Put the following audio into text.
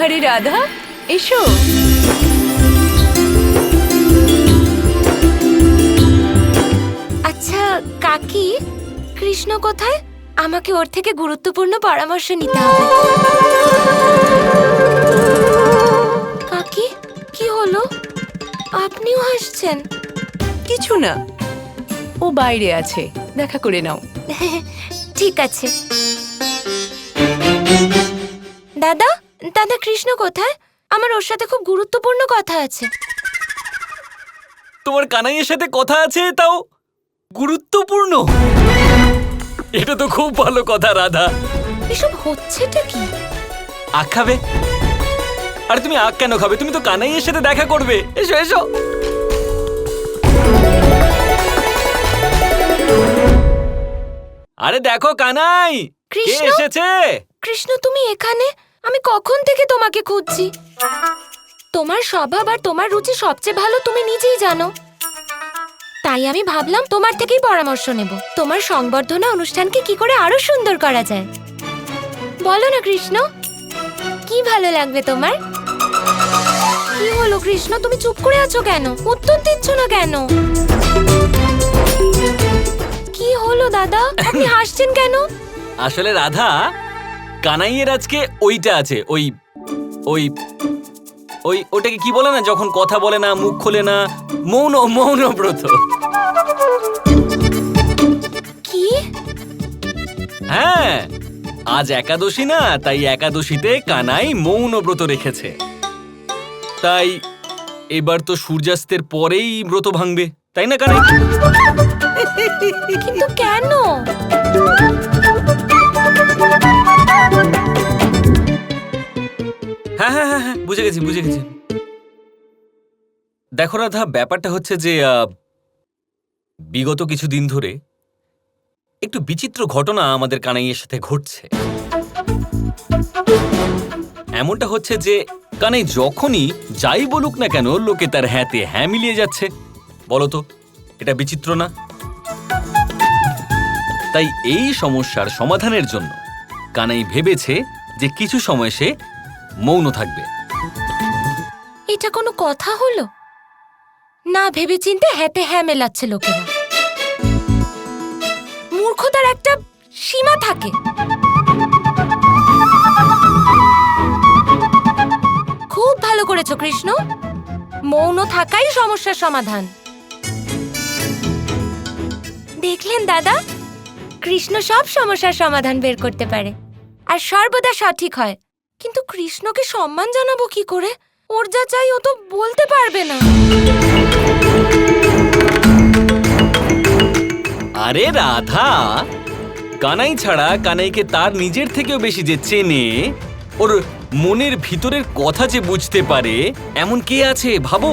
আরে রাধা, এসো। আচ্ছা কাকি, কৃষ্ণ কোথায়? আমাকে ওর থেকে গুরুত্বপূর্ণ পরামর্শ নিতে হবে। কাকি, কি হলো? আপনিও হাসছেন। কিছু না, ও বাইরে আছে, দেখা করে নাও। ঠিক আছে। দাদা, দাদা কৃষ্ণ কোথায়? আমার ওর সাথে খুব গুরুত্বপূর্ণ কথা আছে। তোমার কানাইয়ের সাথে কথা আছে, তাও গুরুত্বপূর্ণ? এটা তো খুব ভালো কথা রাধা। এসব হচ্ছেটা কি? আখ খাবে? আরে তুমি আখ কেন খাবে? তুমি তো কানাইয়ের সাথে দেখা করবে। এসো এসো। আরে দেখো কানাই, কে কৃষ্ণ? এসেছে? কৃষ্ণ, তুমি এখানে? আমি কখন থেকে তোমাকে খুঁজছি। তোমার স্বভাব আর তোমার রুচি সবচেয়ে ভালো তুমি নিজেই জানো। তাই আমি ভাবলাম তোমার থেকেই পরামর্শ নেব। তোমার সংবর্ধনা অনুষ্ঠানকে কি করে আরো সুন্দর করা যায় বলো না কৃষ্ণ। কি ভালো লাগবে তোমার? কি হলো কৃষ্ণ, তুমি চুপ করে আছো কেন? উত্তর দিচ্ছ না কেন? কি হলো দাদা, আপনি হাসছেন কেন? আসলে রাধা, কানাইয়ের আজকে ওইটা আছে, ওই ওই ওই ওটাকে কি বলে না, যখন কথা বলে না, মুখ খোলে না, মৌন মৌন ব্রত। কি? হ্যাঁ, আজ একাদশী না, তাই একাদশীতে কানাই মৌন ব্রত রেখেছে। তাই এবার তো সূর্যাস্তের পরেই ব্রত ভাঙবে, তাই না কানাই? কিন্তু কেন? হ্যাঁ হ্যাঁ হ্যাঁ হ্যাঁ, বুঝে গেছি বুঝে গেছি। দেখো রাধা, ব্যাপারটা হচ্ছে যে বিগত কিছুদিন ধরে একটু বিচিত্র ঘটনা আমাদের কানাইয়ের সাথে ঘটছে। এমনটা হচ্ছে যে কানাই যখনই যাই বলুক না কেন, লোকে তার হ্যাঁতে হ্যাঁ মিলিয়ে যাচ্ছে। বলতো, এটা বিচিত্র না? তাই এই সমস্যার সমাধানের জন্য কানাই ভেবেছে যে কিছু সময় সে মৌন থাকবে। এটা কোনো কথা হলো? না ভেবে চিন্তে হ্যাঁতে হ্যাঁ মেলাচ্ছে লোকেরা। মূর্খতার একটা সীমা থাকে। খুব ভালো করেছো কৃষ্ণ, মৌন থাকাই সমস্যার সমাধান। দেখলেন দাদা, কৃষ্ণ সব সমস্যার সমাধান বের করতে পারে আর সর্বদা সঠিক হয়। কিন্তু কৃষ্ণকে সম্মান জানাবো কি করে? ওর যা চাই ও তো বলতে পারবে না। আরে রাধা, কানাই ছাড়া কানাইকে তার নিজের থেকেও বেশি যে চেনে, ওর মনের ভিতরের কথা যে বুঝতে পারে, এমন কে আছে ভাবো।